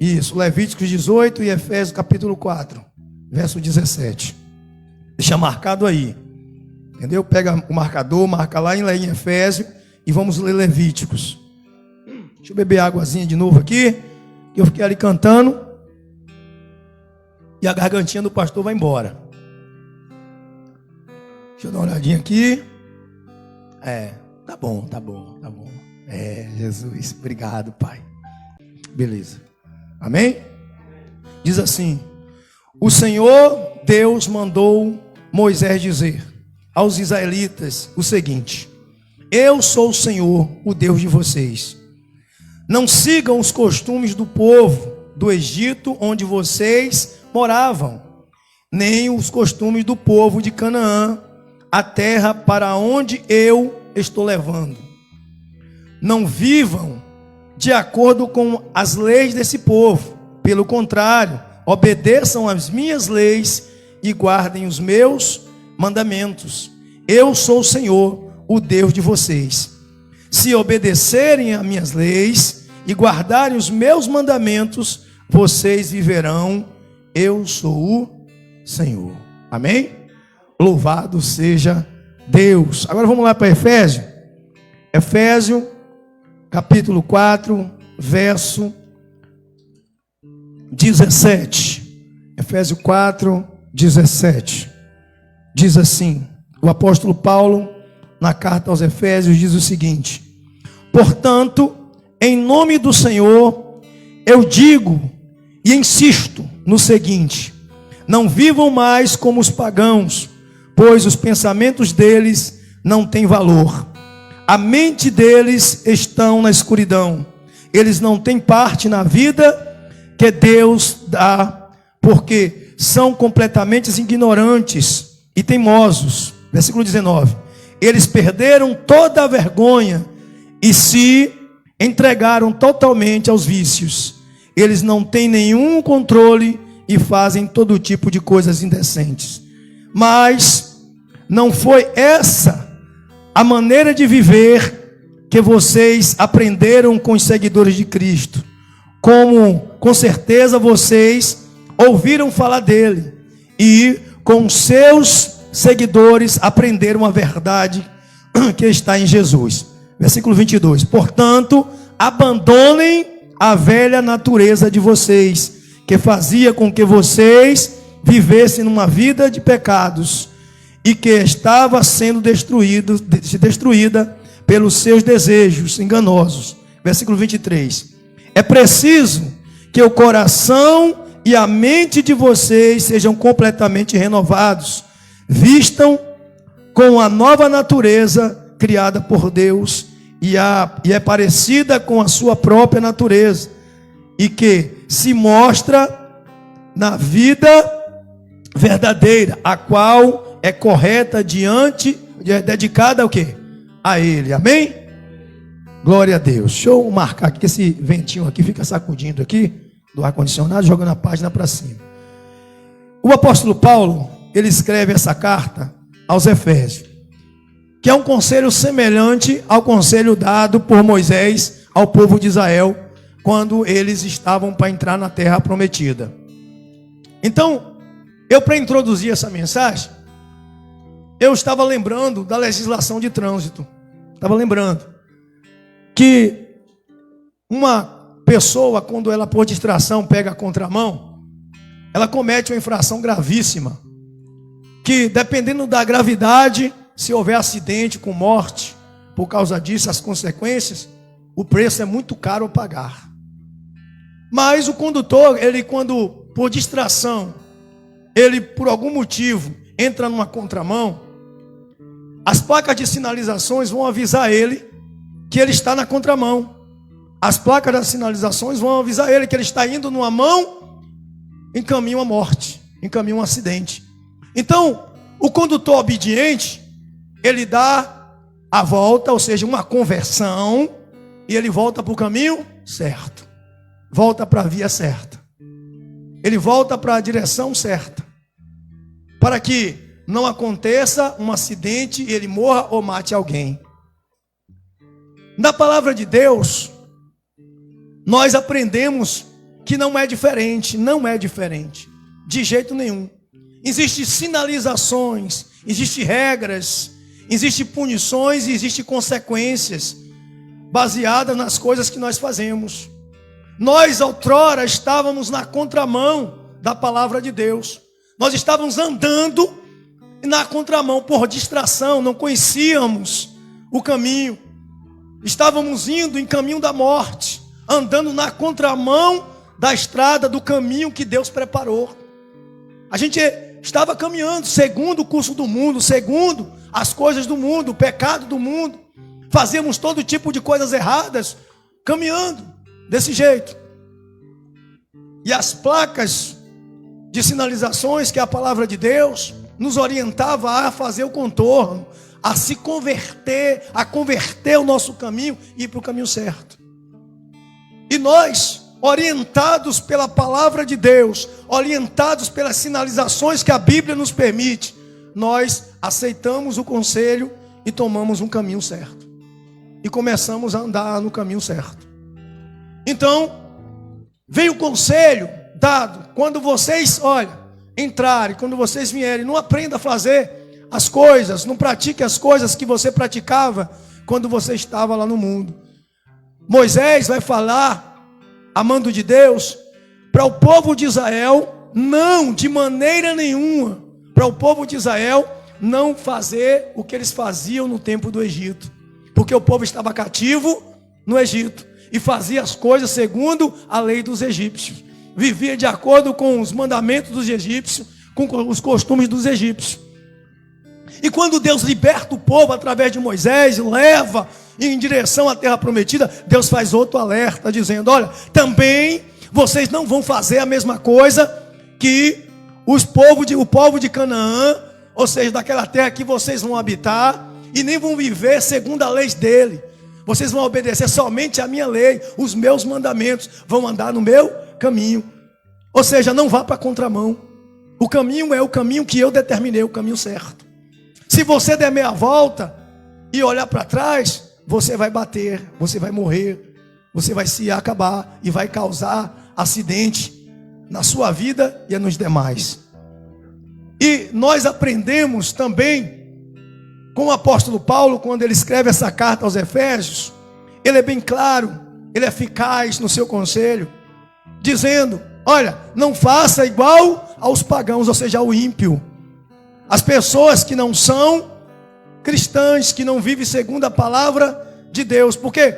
Isso, Levíticos 18 e Efésios capítulo 4, verso 17. Deixa marcado aí. Entendeu? Pega o marcador, marca lá em Efésios e vamos ler Levíticos. Deixa eu beber águazinha de novo aqui. Eu fiquei ali cantando e a gargantinha do pastor vai embora. Deixa eu dar uma olhadinha aqui. Tá bom. Jesus, obrigado, Pai. Beleza. Amém? Diz assim: o Senhor Deus mandou Moisés dizer aos israelitas o seguinte: eu sou o Senhor, o Deus de vocês. Não sigam os costumes do povo do Egito onde vocês moravam, nem os costumes do povo de Canaã, a terra para onde eu estou levando. Não vivam de acordo com as leis desse povo. Pelo contrário, obedeçam às minhas leis e guardem os meus mandamentos. Eu sou o Senhor, o Deus de vocês. Se obedecerem às minhas leis e guardarem os meus mandamentos, vocês viverão. Eu sou o Senhor. Amém? Louvado seja Deus. Agora vamos lá para Efésios. Efésios capítulo 4, verso 17. Efésios 4, 17. Diz assim: o apóstolo Paulo, na carta aos Efésios, diz o seguinte: portanto, em nome do Senhor, eu digo e insisto no seguinte: não vivam mais como os pagãos, pois os pensamentos deles não têm valor. A mente deles estão na escuridão. Eles não têm parte na vida que Deus dá, porque são completamente ignorantes e teimosos. Versículo 19. Eles perderam toda a vergonha e se entregaram totalmente aos vícios. Eles não têm nenhum controle e fazem todo tipo de coisas indecentes. Mas não foi essa a maneira de viver que vocês aprenderam com os seguidores de Cristo. Como com certeza vocês ouviram falar dele e com seus seguidores aprenderam a verdade que está em Jesus. Versículo 22. Portanto, abandonem a velha natureza de vocês, que fazia com que vocês vivessem numa vida de pecados e que estava sendo destruída pelos seus desejos enganosos. Versículo 23. É preciso que o coração e a mente de vocês sejam completamente renovados, vistam com a nova natureza criada por Deus e é parecida com a sua própria natureza, e que se mostra na vida verdadeira, a qual é correta dedicada ao quê? A Ele. Amém? Glória a Deus. Deixa eu marcar aqui, que esse ventinho aqui fica sacudindo aqui do ar-condicionado, jogando a página para cima. O apóstolo Paulo, ele escreve essa carta aos Efésios, que é um conselho semelhante ao conselho dado por Moisés ao povo de Israel, quando eles estavam para entrar na terra prometida. Então, para introduzir essa mensagem, eu estava lembrando da legislação de trânsito. Estava lembrando que uma pessoa, quando ela por distração pega a contramão, ela comete uma infração gravíssima, que dependendo da gravidade, se houver acidente com morte, por causa disso, as consequências, o preço é muito caro a pagar. Mas o condutor, ele quando por distração, ele por algum motivo entra numa contramão, as placas de sinalizações vão avisar ele que ele está na contramão. As placas das sinalizações vão avisar ele que ele está indo numa mão em caminho à morte, em caminho a um acidente. Então, o condutor obediente, ele dá a volta, ou seja, uma conversão, e ele volta para o caminho certo. Volta para a via certa. Ele volta para a direção certa. Para que não aconteça um acidente e ele morra ou mate alguém. Na palavra de Deus, nós aprendemos que não é diferente, de jeito nenhum. Existem sinalizações, existem regras, existem punições e existem consequências baseadas nas coisas que nós fazemos. Nós outrora estávamos na contramão da palavra de Deus. Nós estávamos andando na contramão por distração, não conhecíamos o caminho. Estávamos indo em caminho da morte, andando na contramão da estrada, do caminho que Deus preparou. A gente estava caminhando segundo o curso do mundo, segundo as coisas do mundo, o pecado do mundo. Fazíamos todo tipo de coisas erradas, caminhando desse jeito. E as placas de sinalizações, que é a palavra de Deus, nos orientava a fazer o contorno, a se converter, a converter o nosso caminho e ir para o caminho certo. E nós, orientados pela palavra de Deus, orientados pelas sinalizações que a Bíblia nos permite, nós aceitamos o conselho e tomamos um caminho certo. E começamos a andar no caminho certo. Então, veio o conselho dado, quando vocês, entrarem, quando vocês vierem, não aprenda a fazer as coisas, não pratique as coisas que você praticava quando você estava lá no mundo. Moisés vai falar, a mando de Deus, para o povo de Israel, não, de maneira nenhuma, para o povo de Israel não fazer o que eles faziam no tempo do Egito, porque o povo estava cativo no Egito e fazia as coisas segundo a lei dos egípcios, vivia de acordo com os mandamentos dos egípcios, com os costumes dos egípcios. E quando Deus liberta o povo através de Moisés, leva em direção à terra prometida, Deus faz outro alerta, dizendo: olha, também vocês não vão fazer a mesma coisa que o povo de Canaã, ou seja, daquela terra que vocês vão habitar, e nem vão viver segundo a lei dele. Vocês vão obedecer somente a minha lei, os meus mandamentos, vão andar no meu caminho. Ou seja, não vá para a contramão. O caminho é o caminho que eu determinei, o caminho certo. Se você der meia volta e olhar para trás, você vai bater, você vai morrer, você vai se acabar e vai causar acidente na sua vida e nos demais. E nós aprendemos também com o apóstolo Paulo, quando ele escreve essa carta aos Efésios, ele é bem claro, ele é eficaz no seu conselho, dizendo: olha, não faça igual aos pagãos, ou seja, ao ímpio. As pessoas que não são cristãs, que não vivem segundo a palavra de Deus. Porque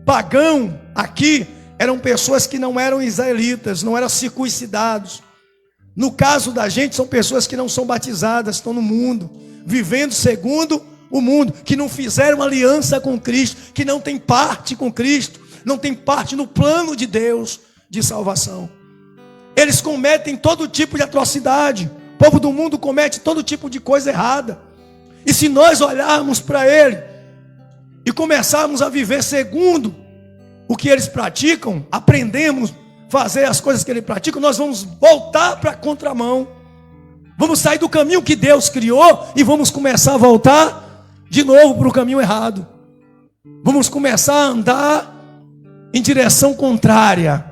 pagão aqui eram pessoas que não eram israelitas, não eram circuncidados. No caso da gente, são pessoas que não são batizadas, estão no mundo, vivendo segundo o mundo, que não fizeram aliança com Cristo, que não tem parte com Cristo, não tem parte no plano de Deus de salvação. Eles cometem todo tipo de atrocidade. O povo do mundo comete todo tipo de coisa errada. E se nós olharmos para ele e começarmos a viver segundo o que eles praticam, aprendemos a fazer as coisas que eles praticam, nós vamos voltar para a contramão. Vamos sair do caminho que Deus criou e vamos começar a voltar de novo para o caminho errado. Vamos começar a andar em direção contrária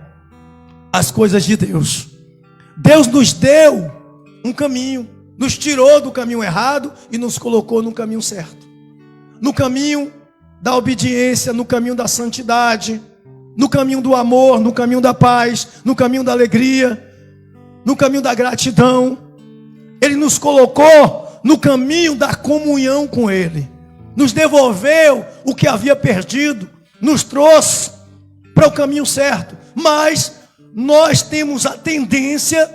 às coisas de Deus. Deus nos deu um caminho, nos tirou do caminho errado e nos colocou no caminho certo. No caminho da obediência, no caminho da santidade, no caminho do amor, no caminho da paz, no caminho da alegria, no caminho da gratidão. Ele nos colocou no caminho da comunhão com Ele. Nos devolveu o que havia perdido, nos trouxe para o caminho certo. Mas nós temos a tendência,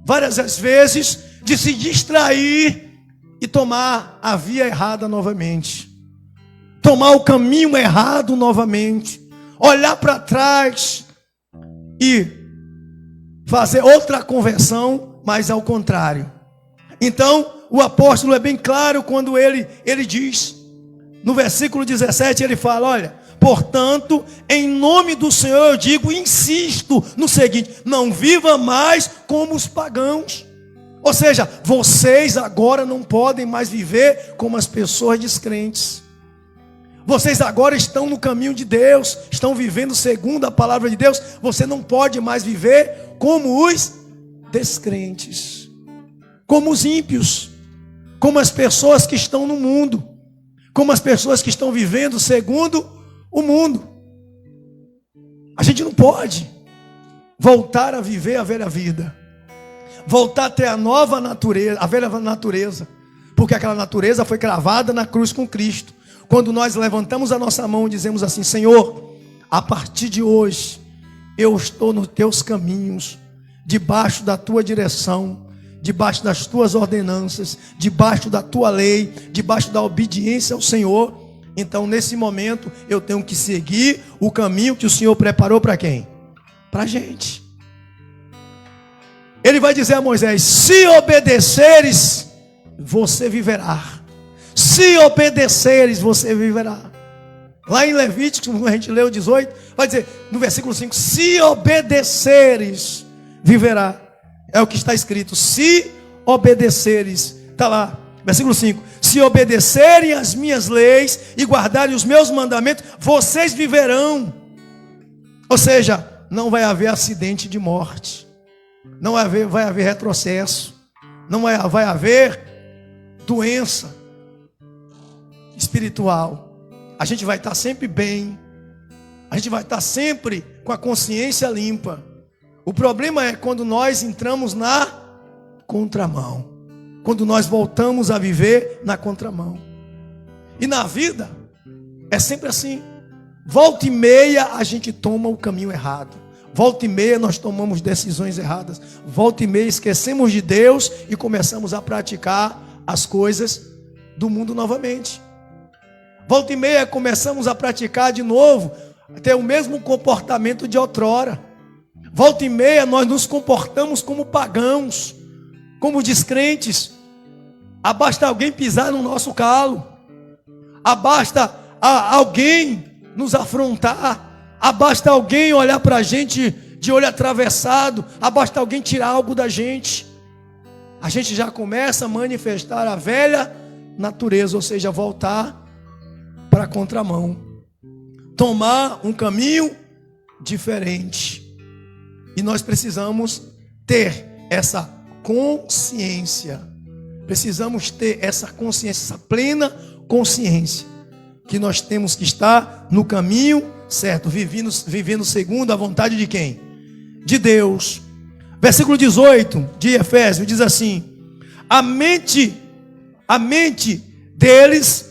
várias vezes, de se distrair e tomar a via errada novamente. Tomar o caminho errado novamente. Olhar para trás e fazer outra conversão, mas ao contrário. Então, o apóstolo é bem claro quando ele diz, no versículo 17, ele fala: olha, portanto, em nome do Senhor eu digo, insisto no seguinte: não viva mais como os pagãos. Ou seja, vocês agora não podem mais viver como as pessoas descrentes. Vocês agora estão no caminho de Deus, estão vivendo segundo a palavra de Deus. Você não pode mais viver como os descrentes, como os ímpios, como as pessoas que estão no mundo, como as pessoas que estão vivendo segundo o mundo. A gente não pode voltar a viver a velha vida, voltar a ter a nova natureza, a velha natureza, porque aquela natureza foi cravada na cruz com Cristo. Quando nós levantamos a nossa mão e dizemos assim: Senhor, a partir de hoje eu estou nos teus caminhos, debaixo da tua direção, debaixo das tuas ordenanças, debaixo da tua lei, debaixo da obediência ao Senhor. Então nesse momento eu tenho que seguir o caminho que o Senhor preparou para quem? Para a gente. Ele vai dizer a Moisés: se obedeceres, você viverá. Se obedeceres, você viverá. Lá em Levítico, como a gente leu 18, vai dizer no versículo 5: se obedeceres, viverá. É o que está escrito: se obedeceres. Está lá, versículo 5: se obedecerem as minhas leis e guardarem os meus mandamentos, vocês viverão. Ou seja, não vai haver acidente de morte, não vai haver retrocesso, não vai haver doença espiritual. A gente vai estar sempre bem, a gente vai estar sempre com a consciência limpa. O problema é quando nós entramos na contramão, quando nós voltamos a viver na contramão. E na vida é sempre assim. Volta e meia a gente toma o caminho errado, volta e meia nós tomamos decisões erradas, volta e meia esquecemos de Deus e começamos a praticar as coisas do mundo novamente. Volta e meia começamos a praticar de novo, ter o mesmo comportamento de outrora. Volta e meia nós nos comportamos como pagãos, como descrentes. Abasta alguém pisar no nosso calo, abasta alguém nos afrontar, abasta alguém olhar para a gente de olho atravessado, abasta alguém tirar algo da gente. A gente já começa a manifestar a velha natureza, ou seja, voltar para a contramão, tomar um caminho diferente. E nós precisamos ter essa consciência, precisamos ter essa consciência, essa plena consciência, que nós temos que estar no caminho certo, vivendo segundo a vontade de quem? De Deus. Versículo 18 de Efésios diz assim: a mente deles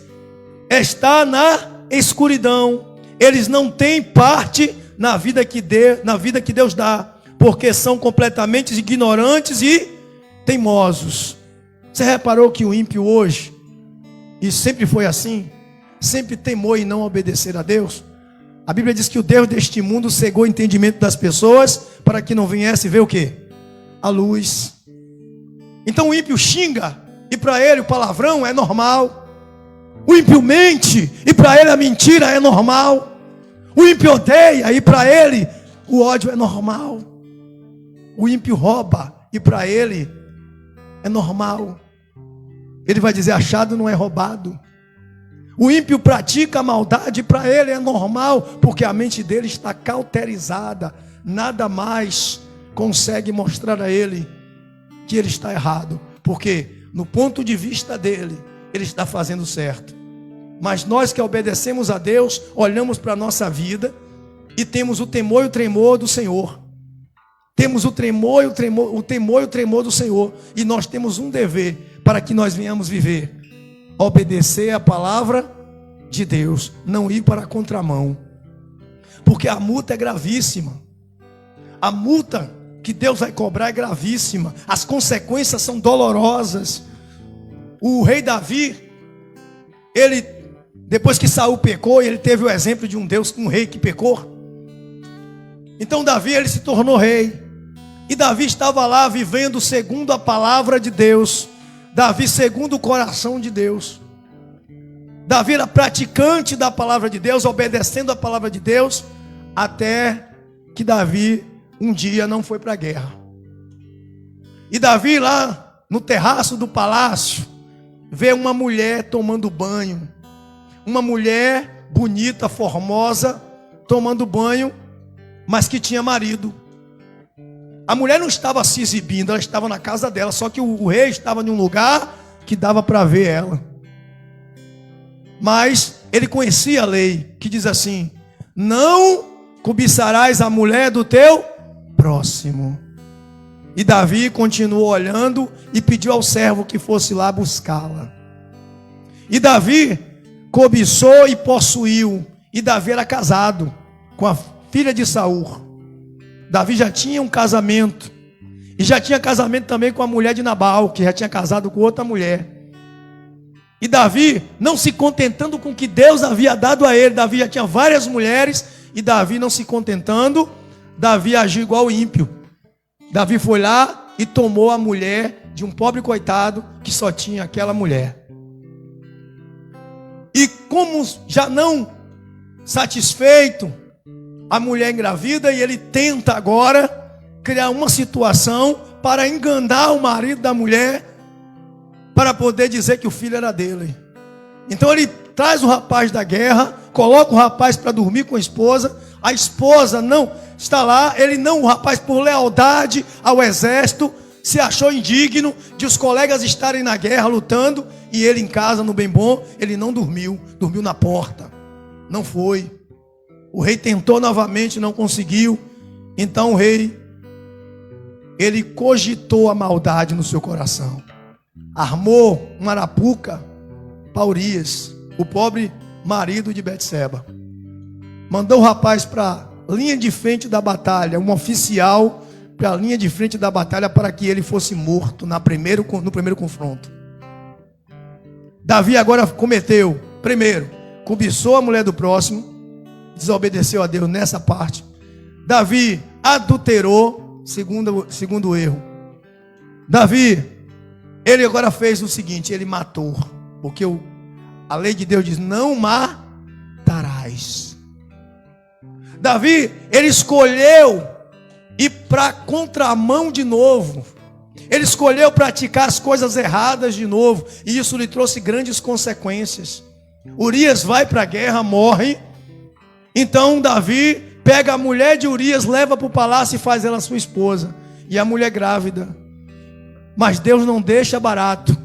está na escuridão, eles não têm parte na vida que Deus dá, porque são completamente ignorantes e teimosos. Você reparou que o ímpio hoje, e sempre foi assim, sempre temou em não obedecer a Deus? A Bíblia diz que o Deus deste mundo cegou o entendimento das pessoas, para que não viesse ver o quê? A luz. Então o ímpio xinga, e para ele o palavrão é normal. O ímpio mente, e para ele a mentira é normal. O ímpio odeia, e para ele o ódio é normal. O ímpio rouba, e para ele é normal. Ele vai dizer: achado não é roubado. O ímpio pratica a maldade, e para ele é normal, porque a mente dele está cauterizada. Nada mais consegue mostrar a ele que ele está errado, porque no ponto de vista dele, ele está fazendo certo. Mas nós que obedecemos a Deus, olhamos para a nossa vida e temos o temor e o tremor do Senhor. Temos o temor e o tremor do Senhor. E nós temos um dever para que nós venhamos viver: obedecer a palavra de Deus, não ir para a contramão. Porque a multa é gravíssima. A multa que Deus vai cobrar é gravíssima. As consequências são dolorosas. O rei Davi, ele, depois que Saul pecou, ele teve o exemplo de um rei que pecou. Então Davi, ele se tornou rei. E Davi estava lá vivendo segundo a palavra de Deus. Davi segundo o coração de Deus. Davi era praticante da palavra de Deus, obedecendo a palavra de Deus, até que Davi um dia não foi para a guerra. E Davi lá no terraço do palácio, vê uma mulher tomando banho. Uma mulher bonita, formosa, tomando banho, mas que tinha marido. A mulher não estava se exibindo, ela estava na casa dela, só que o rei estava em um lugar que dava para ver ela. Mas ele conhecia a lei, que diz assim: não cobiçarás a mulher do teu próximo. E Davi continuou olhando e pediu ao servo que fosse lá buscá-la. E Davi cobiçou e possuiu. E Davi era casado com a filha de Saul. Davi já tinha um casamento. E já tinha casamento também com a mulher de Nabal, que já tinha casado com outra mulher. E Davi, não se contentando com o que Deus havia dado a ele, Davi já tinha várias mulheres. E Davi não se contentando, Davi agiu igual ímpio. Davi foi lá e tomou a mulher de um pobre coitado que só tinha aquela mulher. E como já não satisfeito, a mulher engravida, e ele tenta agora criar uma situação para enganar o marido da mulher, para poder dizer que o filho era dele. Então ele traz o rapaz da guerra, coloca o rapaz para dormir com a esposa não está lá, o rapaz, por lealdade ao exército, se achou indigno de os colegas estarem na guerra lutando, e ele em casa, no bem bom, ele não dormiu na porta, não foi. O rei tentou novamente, não conseguiu. Então o rei, ele cogitou a maldade no seu coração, armou uma arapuca para Urias, o pobre marido de Betseba. Mandou o rapaz para a linha de frente da batalha, um oficial para a linha de frente da batalha, para que ele fosse morto no primeiro confronto. Davi agora cometeu, primeiro, cobiçou a mulher do próximo, desobedeceu a Deus nessa parte. Davi adulterou, segundo erro. Davi, ele agora fez o seguinte: ele matou, porque a lei de Deus diz: não matarás. Davi, ele escolheu ir para a contramão de novo. Ele escolheu praticar as coisas erradas de novo, e isso lhe trouxe grandes consequências. Urias vai para a guerra, morre. Então Davi pega a mulher de Urias, leva para o palácio e faz ela sua esposa. E a mulher grávida. Mas Deus não deixa barato.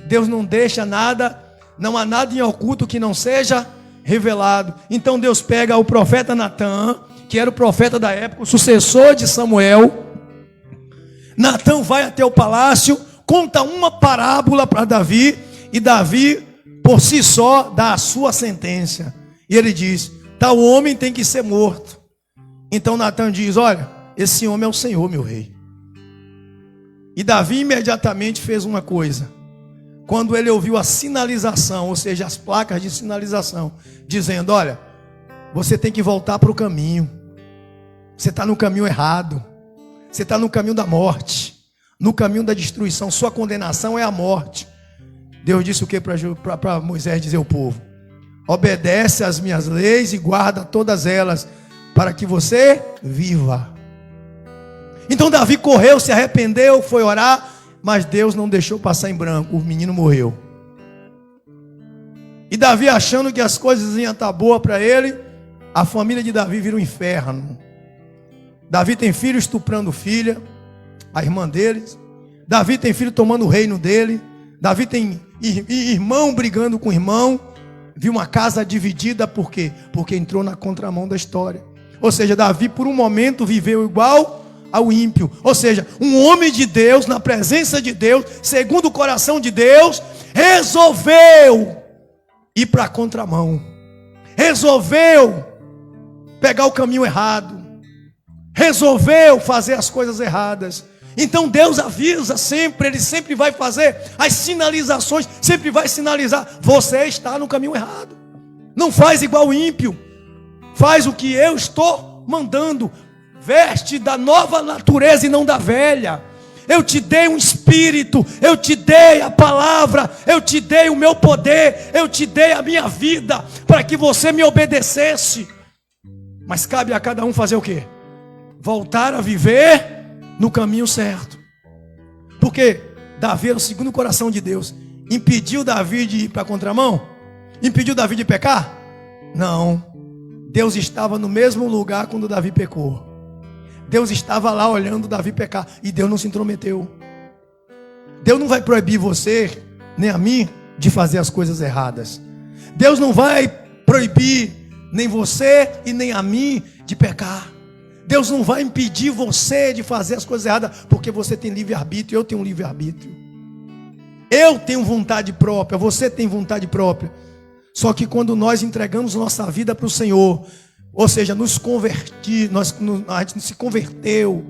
Deus não deixa nada, não há nada em oculto que não seja revelado. Então Deus pega o profeta Natã, que era o profeta da época, o sucessor de Samuel. Natã vai até o palácio, conta uma parábola para Davi, e Davi, por si só, dá a sua sentença. E ele diz: tal homem tem que ser morto. Então Natã diz: olha, esse homem é o Senhor, meu rei. E Davi imediatamente fez uma coisa. Quando ele ouviu a sinalização, ou seja, as placas de sinalização, dizendo: olha, você tem que voltar para o caminho. Você está no caminho errado. Você está no caminho da morte, no caminho da destruição. Sua condenação é a morte. Deus disse o que para Moisés dizer ao povo? Obedece às minhas leis e guarda todas elas, para que você viva. Então Davi correu, se arrependeu, foi orar, mas Deus não deixou passar em branco. O menino morreu. E Davi, achando que as coisas iam estar boas para ele, a família de Davi vira um inferno. Davi tem filho estuprando filha, a irmã deles. Davi tem filho tomando o reino dele. Davi tem irmão brigando com irmão. Viu uma casa dividida, por quê? Porque entrou na contramão da história. Ou seja, Davi por um momento viveu igual ao ímpio. Ou seja, um homem de Deus, na presença de Deus, segundo o coração de Deus, resolveu ir para a contramão. Resolveu pegar o caminho errado. Resolveu fazer as coisas erradas. Então Deus avisa sempre, Ele sempre vai fazer as sinalizações, sempre vai sinalizar: você está no caminho errado. Não faz igual o ímpio, faz o que eu estou mandando. Veste da nova natureza e não da velha. Eu te dei um espírito, eu te dei a palavra, eu te dei o meu poder, eu te dei a minha vida, para que você me obedecesse. Mas cabe a cada um fazer o quê? Voltar a viver no caminho certo. Porque Davi era o segundo coração de Deus. Impediu Davi de ir para a contramão? Impediu Davi de pecar? Não. Deus estava no mesmo lugar quando Davi pecou. Deus estava lá olhando Davi pecar. E Deus não se intrometeu. Deus não vai proibir você, nem a mim, de fazer as coisas erradas. Deus não vai proibir nem você e nem a mim de pecar. Deus não vai impedir você de fazer as coisas erradas, porque você tem livre-arbítrio, eu tenho um livre-arbítrio. Eu tenho vontade própria, você tem vontade própria. Só que quando nós entregamos nossa vida para o Senhor, ou seja, nos convertir, a gente se converteu,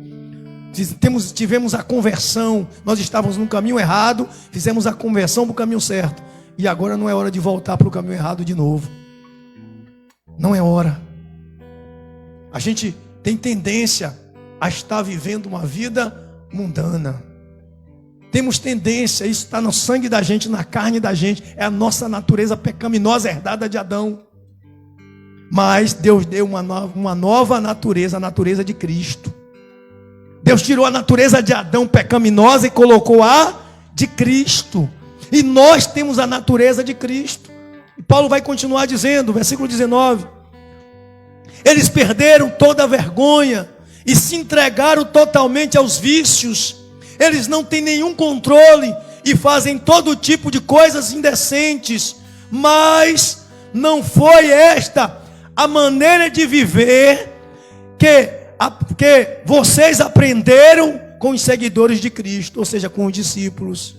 tivemos a conversão, nós estávamos no caminho errado, fizemos a conversão para o caminho certo, e agora não é hora de voltar para o caminho errado de novo. Não é hora. A gente tem tendência a estar vivendo uma vida mundana. Temos tendência, isso está no sangue da gente, na carne da gente, é a nossa natureza pecaminosa herdada de Adão. Mas Deus deu uma nova natureza, a natureza de Cristo. Deus tirou a natureza de Adão pecaminosa e colocou a de Cristo. E nós temos a natureza de Cristo. E Paulo vai continuar dizendo, versículo 19: eles perderam toda a vergonha e se entregaram totalmente aos vícios. Eles não têm nenhum controle e fazem todo tipo de coisas indecentes. Mas não foi esta a maneira de viver que vocês aprenderam com os seguidores de Cristo, ou seja, com os discípulos.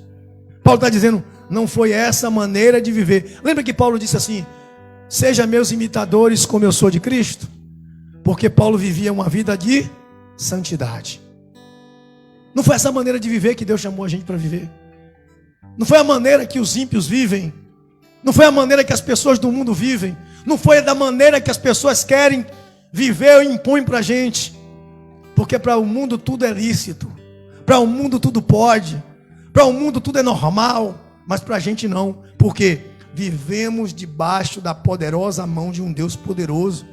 Paulo está dizendo, não foi essa a maneira de viver. Lembra que Paulo disse assim: seja meus imitadores como eu sou de Cristo? Porque Paulo vivia uma vida de santidade. Não foi essa maneira de viver que Deus chamou a gente para viver. Não foi a maneira que os ímpios vivem. Não foi a maneira que as pessoas do mundo vivem. Não foi da maneira que as pessoas querem viver ou impõem para a gente. Porque para o mundo tudo é lícito. Para o mundo tudo pode. Para o mundo tudo é normal. Mas para a gente não. Porque vivemos debaixo da poderosa mão de um Deus poderoso.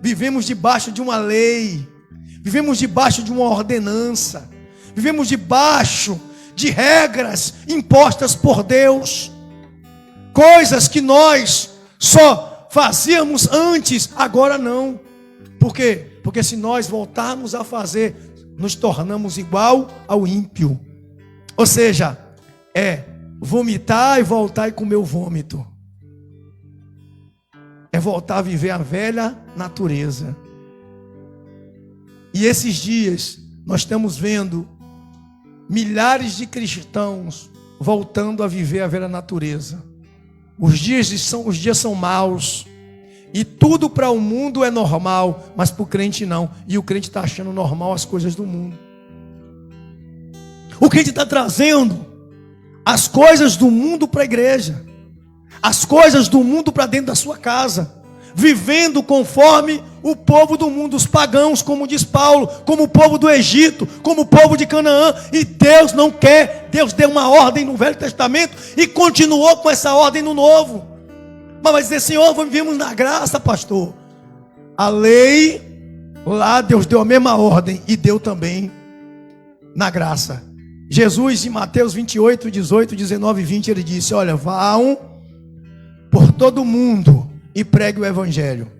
Vivemos debaixo de uma lei. Vivemos debaixo de uma ordenança. Vivemos debaixo de regras impostas por Deus. Coisas que nós só fazíamos antes, agora não. Por quê? Porque se nós voltarmos a fazer, nos tornamos igual ao ímpio. Ou seja, é vomitar e voltar e comer o vômito. É voltar a viver a velha natureza. E esses dias nós estamos vendo milhares de cristãos voltando a viver a velha natureza. Os dias são maus. E tudo para o mundo é normal, mas para o crente não. E o crente está achando normal as coisas do mundo. O crente está trazendo as coisas do mundo para a igreja. As coisas do mundo para dentro da sua casa. Vivendo conforme o povo do mundo, os pagãos, como diz Paulo, como o povo do Egito, como o povo de Canaã. E Deus não quer. Deus deu uma ordem no Velho Testamento e continuou com essa ordem no Novo. Mas vai dizer, Senhor, vivemos na graça, pastor. A lei, lá Deus deu a mesma ordem e deu também na graça. Jesus, em Mateus 28, 18, 19 e 20, ele disse, olha, vão por todo o mundo e pregue o evangelho.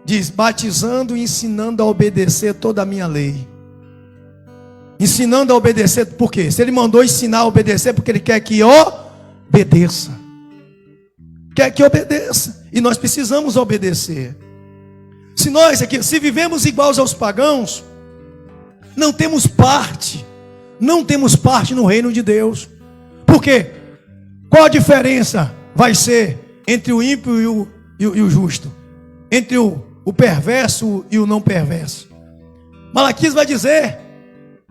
Diz, batizando e ensinando a obedecer toda a minha lei. Ensinando a obedecer, por quê? Se ele mandou ensinar a obedecer, porque ele quer que obedeça. Quer que obedeça. E nós precisamos obedecer. Se nós aqui, se vivemos iguais aos pagãos, não temos parte. Não temos parte no reino de Deus. Por quê? Qual a diferença vai ser entre o ímpio e o justo? Entre o perverso e o não perverso? Malaquias vai dizer,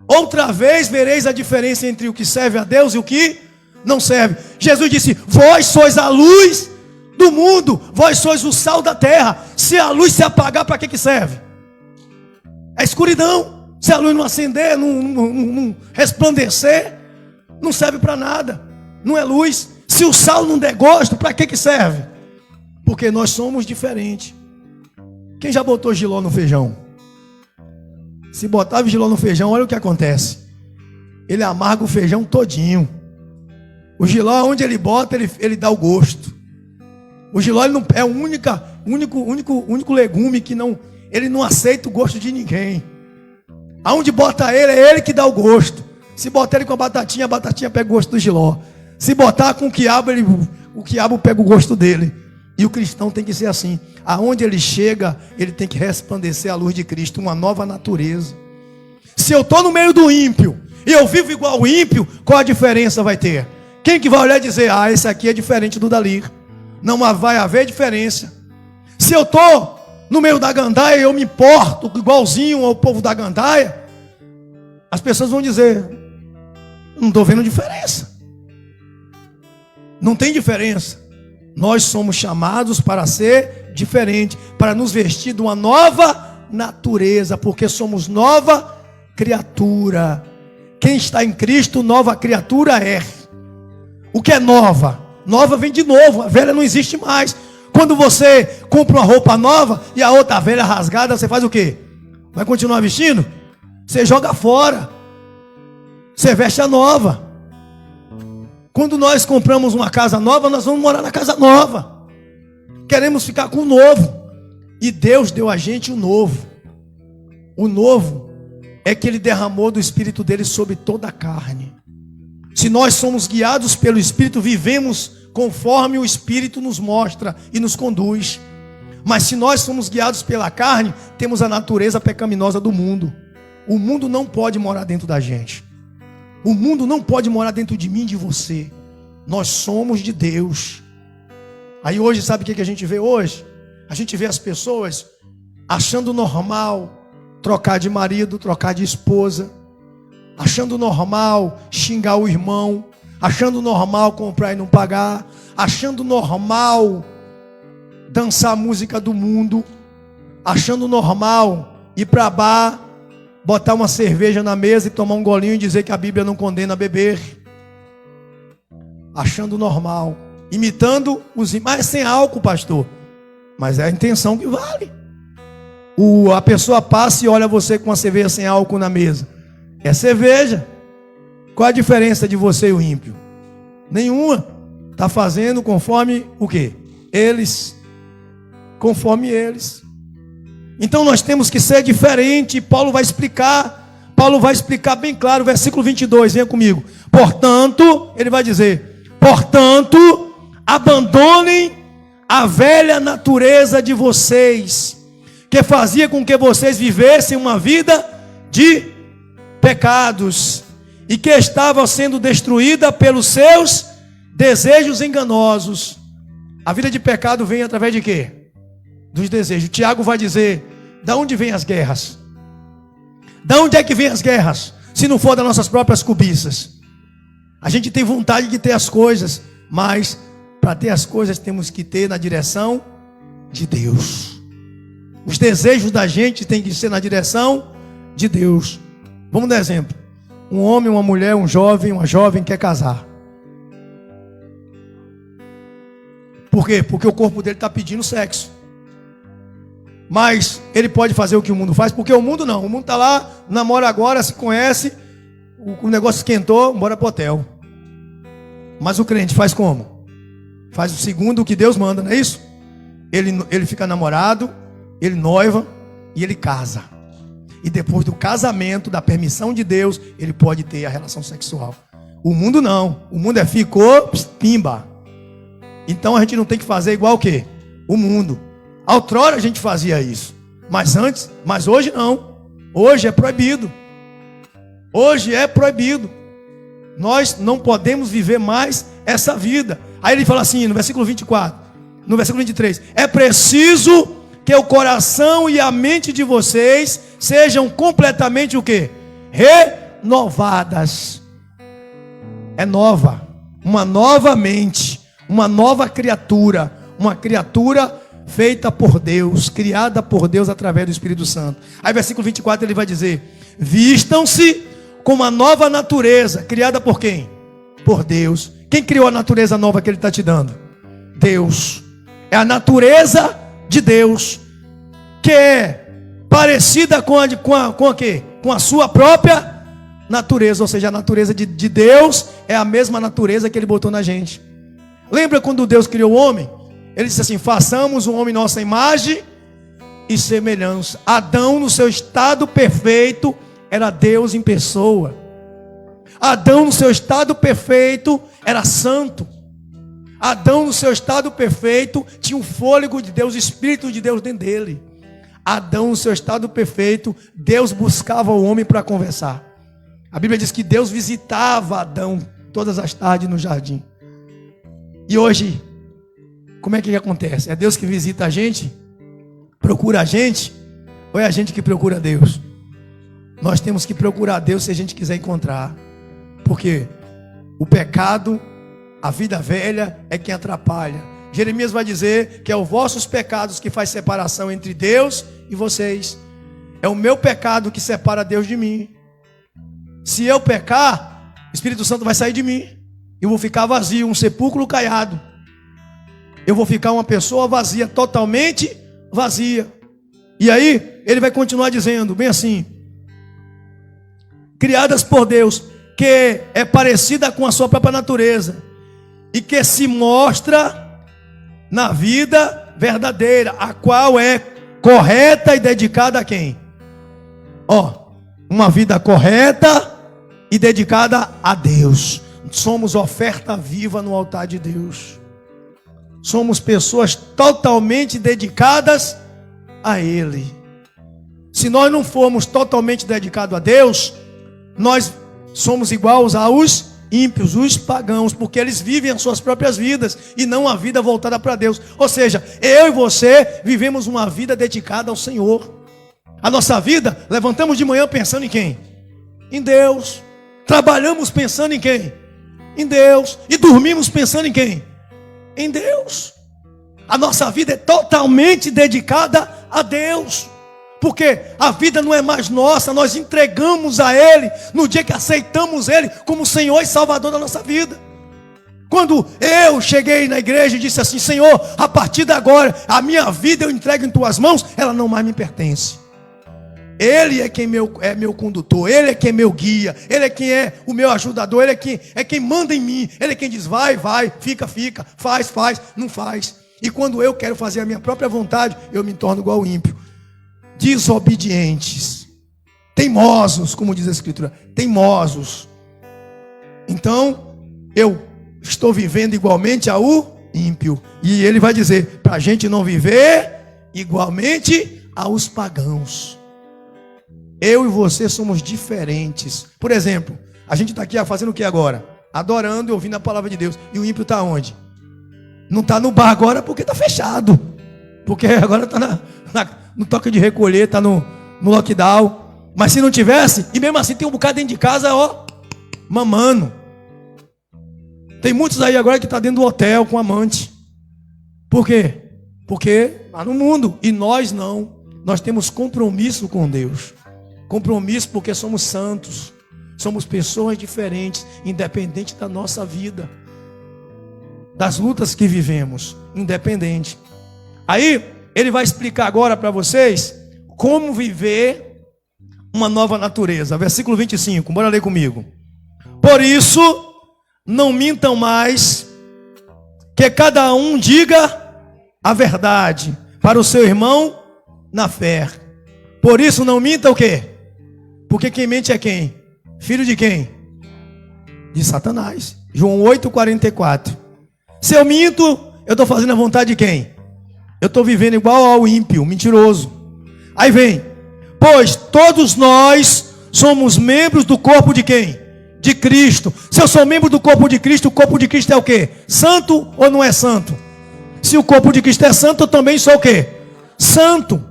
outra vez vereis a diferença entre o que serve a Deus e o que não serve. Jesus disse, vós sois a luz do mundo, vós sois o sal da terra. Se a luz se apagar, para que serve? É escuridão. Se a luz não acender, não resplandecer, não serve para nada. Não é luz. Se o sal não der gosto, para que serve? Porque nós somos diferentes. Quem já botou jiló no feijão? Se botar jiló no feijão, olha o que acontece. Ele amarga o feijão todinho. O jiló, onde ele bota, ele dá o gosto. O jiló ele não, é o único legume que ele não aceita o gosto de ninguém. Aonde bota ele, é ele que dá o gosto. Se botar ele com a batatinha pega o gosto do jiló. Se botar com o quiabo, o quiabo pega o gosto dele. E o cristão tem que ser assim. Aonde ele chega, ele tem que resplandecer a luz de Cristo, uma nova natureza. Se eu estou no meio do ímpio e eu vivo igual o ímpio, qual a diferença vai ter? Quem que vai olhar e dizer, esse aqui é diferente do dali? Não vai haver diferença. Se eu estou no meio da gandaia e eu me porto igualzinho ao povo da gandaia, as pessoas vão dizer, não estou vendo diferença. Não tem diferença. Nós somos chamados para ser diferente, para nos vestir de uma nova natureza, porque somos nova criatura. Quem está em Cristo, nova criatura é. O que é nova? Nova vem de novo, a velha não existe mais. Quando você compra uma roupa nova e a outra velha rasgada, você faz o quê? Vai continuar vestindo? Você joga fora. Você veste a nova. Quando nós compramos uma casa nova, nós vamos morar na casa nova. Queremos ficar com o novo. E Deus deu a gente o novo. O novo é que Ele derramou do Espírito dele sobre toda a carne. Se nós somos guiados pelo Espírito, vivemos conforme o Espírito nos mostra e nos conduz. Mas se nós somos guiados pela carne, temos a natureza pecaminosa do mundo. O mundo não pode morar dentro da gente. O mundo não pode morar dentro de mim e de você. Nós somos de Deus. Aí hoje, sabe o que a gente vê hoje? A gente vê as pessoas achando normal trocar de marido, trocar de esposa, achando normal xingar o irmão, achando normal comprar e não pagar, achando normal dançar a música do mundo, achando normal ir para bar, botar uma cerveja na mesa e tomar um golinho e dizer que a Bíblia não condena beber. Achando normal, imitando os mas sem álcool, pastor. Mas é a intenção que vale. A pessoa passa e olha você com uma cerveja sem álcool na mesa. É cerveja. Qual a diferença de você e o ímpio? Nenhuma. Está fazendo conforme o quê? Eles. Conforme eles. Então nós temos que ser diferente. Paulo vai explicar bem claro, versículo 22, venha comigo. Portanto, ele vai dizer, portanto, abandonem a velha natureza de vocês, que fazia com que vocês vivessem uma vida de pecados, e que estava sendo destruída pelos seus desejos enganosos. A vida de pecado vem através de quê? Dos desejos. Tiago vai dizer, da onde vêm as guerras? Da onde é que vêm as guerras? Se não for das nossas próprias cobiças. A gente tem vontade de ter as coisas, mas para ter as coisas temos que ter na direção de Deus. Os desejos da gente têm que ser na direção de Deus. Vamos dar exemplo. Um homem, uma mulher, um jovem, uma jovem quer casar. Por quê? Porque o corpo dele está pedindo sexo. Mas ele pode fazer o que o mundo faz, porque o mundo não. O mundo está lá, namora agora, se conhece, o negócio esquentou, bora pro hotel. Mas o crente faz como? Faz o segundo o que Deus manda, não é isso? Ele fica namorado, ele noiva e ele casa. E depois do casamento, da permissão de Deus, ele pode ter a relação sexual. O mundo não. O mundo ficou, pimba. Então a gente não tem que fazer igual o quê? O mundo. Outrora a gente fazia isso. Mas hoje não. Hoje é proibido. Hoje é proibido. Nós não podemos viver mais essa vida. Aí ele fala assim, no versículo 24, no versículo 23, é preciso que o coração e a mente de vocês sejam completamente o quê? Renovadas. É nova. Uma nova mente. Uma nova criatura. Uma criatura feita por Deus. Criada por Deus através do Espírito Santo. Aí versículo 24 ele vai dizer, vistam-se com uma nova natureza. Criada por quem? Por Deus. Quem criou a natureza nova que Ele está te dando? Deus. É a natureza de Deus, que é parecida com a quê? Com a sua própria natureza. Ou seja, a natureza de Deus é a mesma natureza que Ele botou na gente. Lembra quando Deus criou o homem? Ele disse assim: façamos o homem nossa imagem e semelhança. Adão, no seu estado perfeito, era Deus em pessoa. Adão, no seu estado perfeito, era santo. Adão, no seu estado perfeito, tinha o fôlego de Deus, o Espírito de Deus dentro dele. Adão, no seu estado perfeito, Deus buscava o homem para conversar. A Bíblia diz que Deus visitava Adão todas as tardes no jardim. E hoje, como é que acontece? É Deus que visita a gente? Procura a gente? Ou é a gente que procura Deus? Nós temos que procurar Deus se a gente quiser encontrar. Porque o pecado, a vida velha, é quem atrapalha. Jeremias vai dizer que é os vossos pecados que faz separação entre Deus e vocês. É o meu pecado que separa Deus de mim. Se eu pecar, o Espírito Santo vai sair de mim. Eu vou ficar vazio, um sepulcro caiado. Eu vou ficar uma pessoa vazia, totalmente vazia. E aí, ele vai continuar dizendo, bem assim: criadas por Deus, que é parecida com a sua própria natureza, e que se mostra na vida verdadeira, a qual é correta e dedicada a quem? Uma vida correta e dedicada a Deus. Somos oferta viva no altar de Deus. Somos pessoas totalmente dedicadas a Ele. Se nós não formos totalmente dedicados a Deus, nós somos iguais aos ímpios, os pagãos, porque eles vivem as suas próprias vidas e não a vida voltada para Deus. Ou seja, eu e você vivemos uma vida dedicada ao Senhor. A nossa vida, levantamos de manhã pensando em quem? Em Deus. Trabalhamos pensando em quem? Em Deus. E dormimos pensando em quem? Em Deus. A nossa vida é totalmente dedicada a Deus. Porque a vida não é mais nossa, nós entregamos a Ele no dia que aceitamos Ele como Senhor e Salvador da nossa vida. Quando eu cheguei na igreja e disse assim: Senhor, a partir de agora, a minha vida eu entrego em Tuas mãos, ela não mais me pertence. Ele é quem é meu condutor, Ele é quem é meu guia, Ele é quem é o meu ajudador, Ele é quem manda em mim, Ele é quem diz vai, fica, faz, não faz. E quando eu quero fazer a minha própria vontade, eu me torno igual ao ímpio. Desobedientes, teimosos, como diz a Escritura, teimosos. Então, eu estou vivendo igualmente ao ímpio. E ele vai dizer, para a gente não viver igualmente aos pagãos. Eu e você somos diferentes. Por exemplo, a gente está aqui fazendo o que agora? Adorando e ouvindo a palavra de Deus. E o ímpio está onde? Não está no bar agora porque está fechado. Porque agora está no toque de recolher, está no lockdown. Mas se não tivesse, e mesmo assim tem um bocado dentro de casa, mamando. Tem muitos aí agora que estão dentro do hotel com amante. Por quê? Porque está no mundo. E nós não. Nós temos compromisso com Deus. Compromisso porque somos santos. Somos pessoas diferentes, independente da nossa vida, das lutas que vivemos, independente. Aí, ele vai explicar agora para vocês como viver uma nova natureza. Versículo 25, bora ler comigo. Por isso, não mintam mais, que cada um diga a verdade para o seu irmão na fé. Por isso, não minta o quê? Porque quem mente é quem? Filho de quem? De Satanás. João 8,44. Se eu minto, eu estou fazendo a vontade de quem? Eu estou vivendo igual ao ímpio, mentiroso. Aí vem, pois todos nós somos membros do corpo de quem? De Cristo. Se eu sou membro do corpo de Cristo, o corpo de Cristo é o quê? Santo ou não é santo? Se o corpo de Cristo é santo, eu também sou o quê? Santo.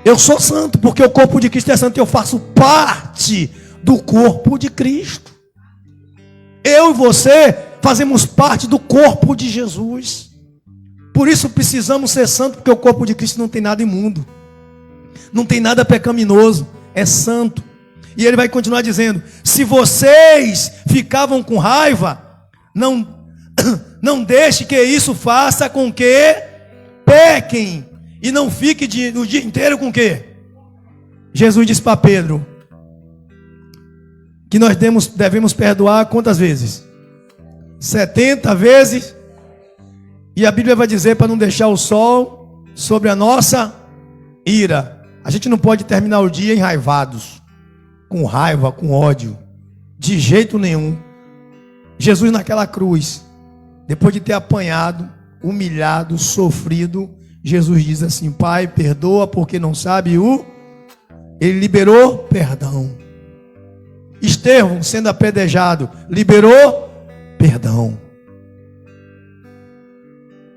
Eu sou santo, porque o corpo de Cristo é santo e eu faço parte do corpo de Cristo. Eu e você fazemos parte do corpo de Jesus. Por isso precisamos ser santos, porque o corpo de Cristo não tem nada imundo, não tem nada pecaminoso, é santo. E ele vai continuar dizendo: se vocês ficavam com raiva, não deixe que isso faça com que pequem. E não fique o dia inteiro com o quê? Jesus disse para Pedro que nós devemos perdoar quantas vezes? 70 vezes E a Bíblia vai dizer para não deixar o sol sobre a nossa ira. A gente não pode terminar o dia enraivados, com raiva, com ódio, de jeito nenhum. Jesus naquela cruz, depois de ter apanhado, humilhado, sofrido, Jesus diz assim: Pai, perdoa porque não sabe o... Ele liberou perdão. Estevão sendo apedrejado, liberou perdão.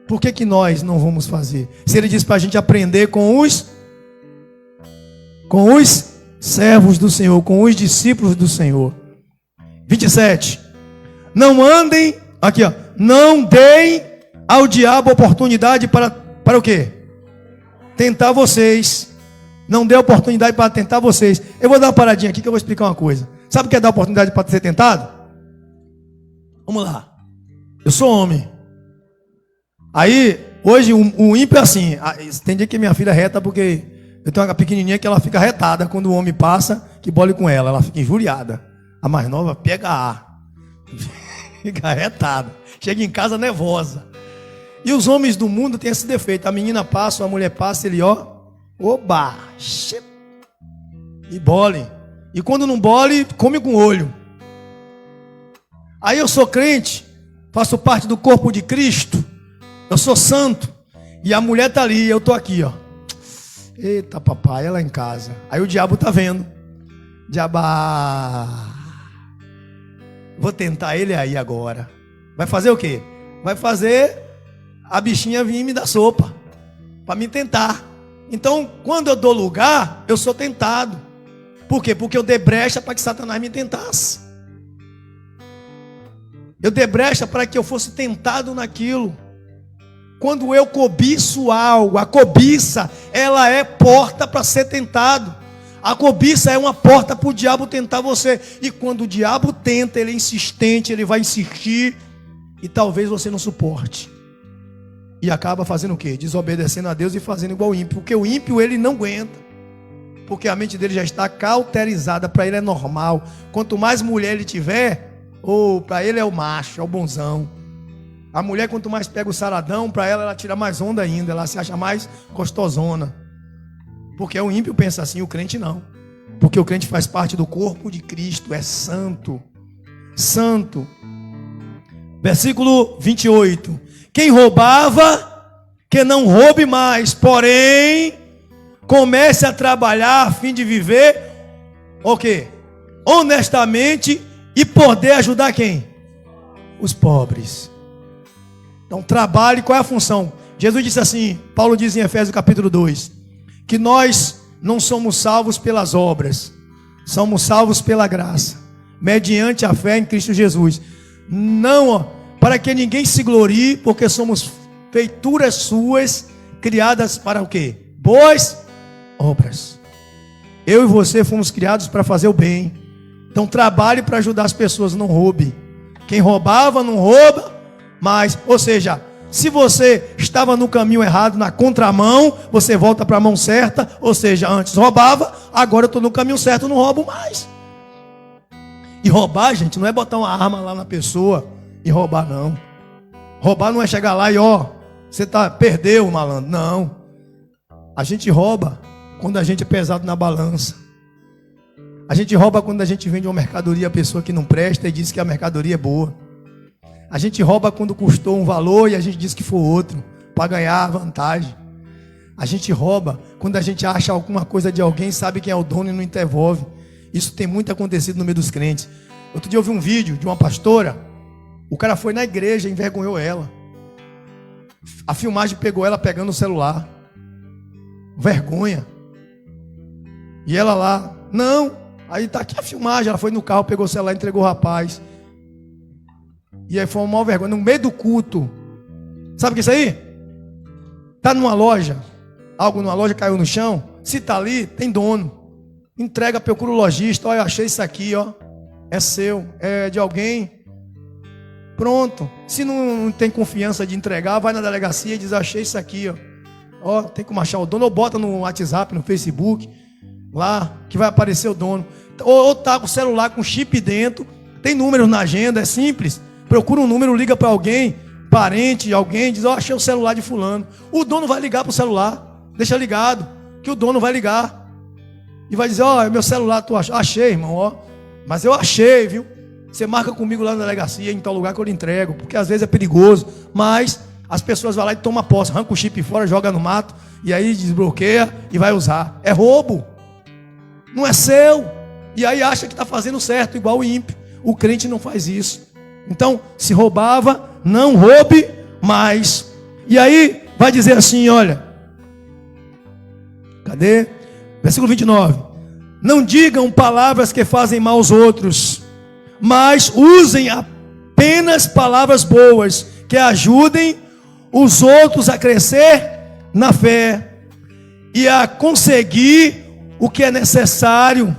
Por que nós não vamos fazer? Se ele diz para a gente aprender com os servos do Senhor, com os discípulos do Senhor. 27. Não andem, aqui ó, não deem ao diabo oportunidade para o quê? Tentar vocês. Não dê oportunidade para tentar vocês. Eu vou dar uma paradinha aqui que eu vou explicar uma coisa. Sabe o que é dar oportunidade para ser tentado? Vamos lá. Eu sou homem. Aí, hoje, o ímpio é assim. Tem dia que minha filha é reta porque eu tenho uma pequenininha que ela fica retada quando o homem passa, que bole com ela. Ela fica injuriada. A mais nova pega ar. Fica retada. Chega em casa nervosa. E os homens do mundo têm esse defeito. A menina passa, a mulher passa, ele ó. Oba! E bole. E quando não bole, come com o olho. Aí eu sou crente, faço parte do corpo de Cristo. Eu sou santo. E a mulher tá ali, eu tô aqui, ó. Eita papai, ela em casa. Aí o diabo tá vendo. Diaba. Vou tentar ele aí agora. Vai fazer o quê? Vai fazer a bichinha vir me dar sopa. Para me tentar. Então, quando eu dou lugar, eu sou tentado. Por quê? Porque eu dei brecha para que Satanás me tentasse. Eu dei brecha para que eu fosse tentado naquilo. Quando eu cobiço algo, a cobiça, ela é porta para ser tentado. A cobiça é uma porta para o diabo tentar você. E quando o diabo tenta, ele é insistente, ele vai insistir. E talvez você não suporte. E acaba fazendo o quê? Desobedecendo a Deus e fazendo igual o ímpio. Porque o ímpio ele não aguenta. Porque a mente dele já está cauterizada. Para ele é normal. Quanto mais mulher ele tiver, para ele é o macho, é o bonzão. A mulher quanto mais pega o saradão, para ela tira mais onda ainda. Ela se acha mais gostosona. Porque o ímpio pensa assim, o crente não. Porque o crente faz parte do corpo de Cristo. É santo. Santo. Versículo 28. Quem roubava, que não roube mais, porém, comece a trabalhar a fim de viver, o quê? Honestamente e poder ajudar quem? Os pobres. Então trabalhe, qual é a função? Jesus disse assim, Paulo diz em Efésios capítulo 2, que nós não somos salvos pelas obras, somos salvos pela graça, mediante a fé em Cristo Jesus. Não, para que ninguém se glorie, porque somos feituras suas, criadas para o quê? Boas obras. Eu e você fomos criados para fazer o bem. Então trabalhe para ajudar as pessoas, não roube. Quem roubava não rouba mais. Ou seja, se você estava no caminho errado, na contramão, você volta para a mão certa. Ou seja, antes roubava, agora eu estou no caminho certo, não roubo mais. E roubar, gente, não é botar uma arma lá na pessoa e roubar, não. Roubar não é chegar lá e você perdeu, malandro. Não. A gente rouba quando a gente é pesado na balança. A gente rouba quando a gente vende uma mercadoria a pessoa que não presta e diz que a mercadoria é boa. A gente rouba quando custou um valor e a gente diz que foi outro, para ganhar vantagem. A gente rouba quando a gente acha alguma coisa de alguém, sabe quem é o dono e não devolve. Isso tem muito acontecido no meio dos crentes. Outro dia eu vi um vídeo de uma pastora. O cara foi na igreja e envergonhou ela. A filmagem pegou ela pegando o celular. Vergonha. E ela lá, não. Aí tá aqui a filmagem. Ela foi no carro, pegou o celular e entregou o rapaz. E aí foi uma maior vergonha. No meio do culto. Sabe o que é isso aí? Tá numa loja. Algo numa loja caiu no chão. Se tá ali, tem dono. Entrega, procura o lojista. Olha, eu achei isso aqui, ó. É seu, é de alguém. Pronto. Se não tem confiança de entregar, vai na delegacia e diz, achei isso aqui, ó. Ó, tem como achar o dono. Ou bota no WhatsApp, no Facebook, lá, que vai aparecer o dono. Ou tá com o celular com chip dentro, tem números na agenda, é simples. Procura um número, liga para alguém, parente, alguém, diz, achei o celular de fulano. O dono vai ligar para o celular, deixa ligado, que o dono vai ligar. E vai dizer, meu celular, tu achou? Achei, irmão, mas eu achei, viu? Você marca comigo lá na delegacia, em tal lugar que eu lhe entrego, porque às vezes é perigoso, mas as pessoas vão lá e tomam posse, arranca o chip fora, joga no mato, e aí desbloqueia e vai usar. É roubo, não é seu, e aí acha que está fazendo certo, igual o ímpio. O crente não faz isso. Então, se roubava, não roube mais. E aí vai dizer assim, olha, cadê? Versículo 29. Não digam palavras que fazem mal aos outros, mas usem apenas palavras boas, que ajudem os outros a crescer na fé e a conseguir o que é necessário,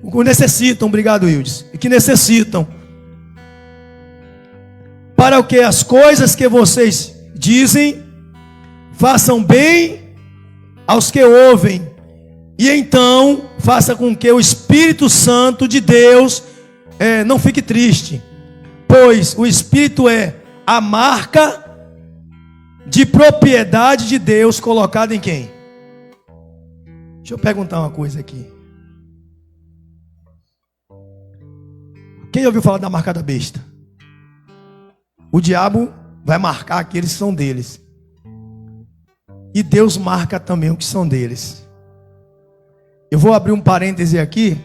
o que necessitam, obrigado, Wildes, e que necessitam, para o que as coisas que vocês dizem façam bem aos que ouvem, e então faça com que o Espírito Santo de Deus não fique triste, pois o Espírito é a marca de propriedade de Deus colocada em quem? Deixa eu perguntar uma coisa aqui. Quem ouviu falar da marca da besta? O diabo vai marcar aqueles que são deles. E Deus marca também os que são deles. Eu vou abrir um parêntese aqui.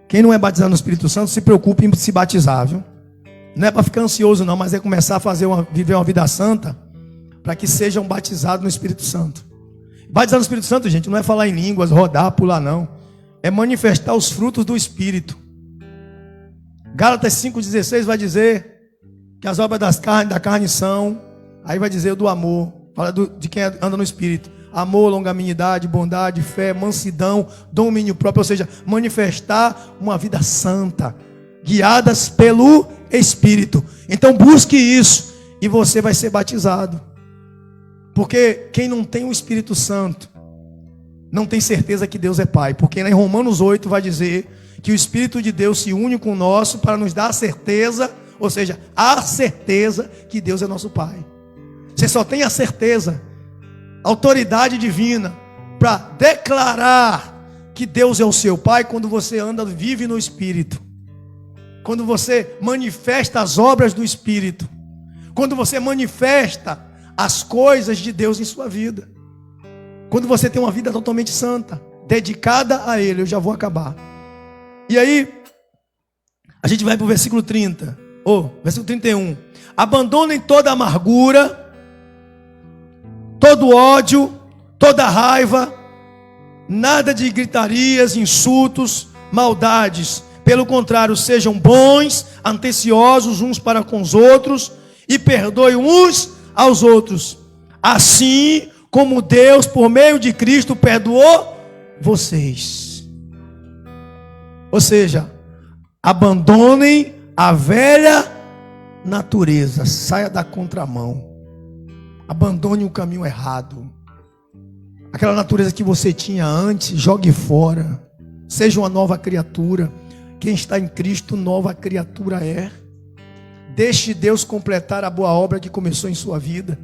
Quem não é batizado no Espírito Santo, se preocupe em se batizar, viu? Não é para ficar ansioso não, mas é começar a viver uma vida santa, para que sejam batizados no Espírito Santo. Batizar no Espírito Santo, gente, não é falar em línguas, rodar, pular, não. É manifestar os frutos do Espírito. Gálatas 5,16 vai dizer que as obras da carne são, aí vai dizer do amor, fala de quem anda no Espírito. Amor, longanimidade, bondade, fé, mansidão, domínio próprio, ou seja, manifestar uma vida santa, guiadas pelo Espírito. Então busque isso e você vai ser batizado. Porque quem não tem o Espírito Santo não tem certeza que Deus é Pai. Porque em Romanos 8 vai dizer que o Espírito de Deus se une com o nosso para nos dar a certeza, ou seja, a certeza que Deus é nosso Pai. Você só tem a certeza, a autoridade divina para declarar que Deus é o seu Pai quando você vive no Espírito. Quando você manifesta as obras do Espírito. Quando você manifesta as coisas de Deus em sua vida. Quando você tem uma vida totalmente santa, dedicada a Ele. Eu já vou acabar. E aí, a gente vai para o versículo 30. Versículo 31. Abandonem toda amargura, todo ódio, toda raiva, nada de gritarias, insultos, maldades. Pelo contrário, sejam bons, atenciosos uns para com os outros e perdoem uns aos outros, assim como Deus, por meio de Cristo, perdoou vocês. Ou seja, abandonem a velha natureza, saia da contramão, abandone o caminho errado, aquela natureza que você tinha antes, jogue fora, seja uma nova criatura. Quem está em Cristo, nova criatura é. Deixe Deus completar a boa obra que começou em sua vida.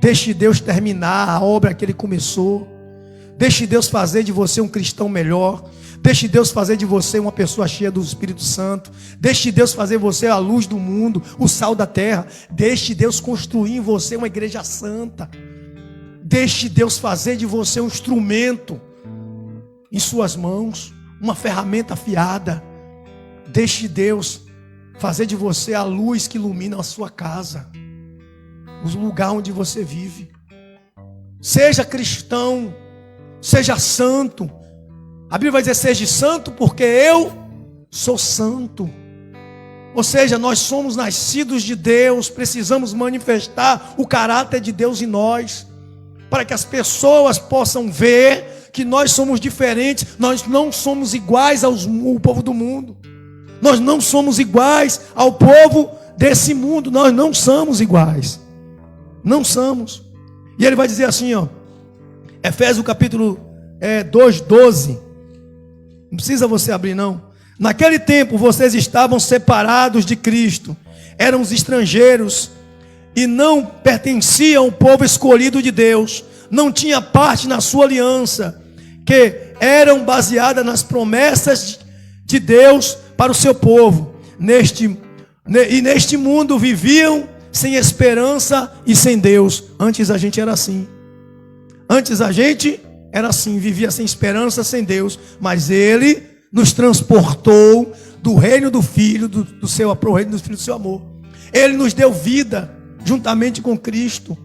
Deixe Deus terminar a obra que Ele começou. Deixe Deus fazer de você um cristão melhor. Deixe Deus fazer de você uma pessoa cheia do Espírito Santo. Deixe Deus fazer você a luz do mundo, o sal da terra. Deixe Deus construir em você uma igreja santa. Deixe Deus fazer de você um instrumento em suas mãos, uma ferramenta afiada. Deixe Deus fazer de você a luz que ilumina a sua casa, o lugar onde você vive. Seja cristão, seja santo. A Bíblia vai dizer: seja santo porque eu sou santo. Ou seja, nós somos nascidos de Deus, precisamos manifestar o caráter de Deus em nós, para que as pessoas possam ver que nós somos diferentes. Nós não somos iguais ao povo do mundo. Nós não somos iguais ao povo desse mundo. Nós não somos iguais. Não somos. E ele vai dizer assim, Efésios capítulo 2:12. Não precisa você abrir não. Naquele tempo vocês estavam separados de Cristo. Eram os estrangeiros e não pertencia ao povo escolhido de Deus, não tinha parte na sua aliança, que eram baseadas nas promessas de Deus para o seu povo. Neste mundo viviam sem esperança e sem Deus. Antes a gente era assim. Vivia sem esperança, sem Deus. Mas Ele nos transportou do reino do Filho, para o reino do Filho do seu amor. Ele nos deu vida juntamente com Cristo.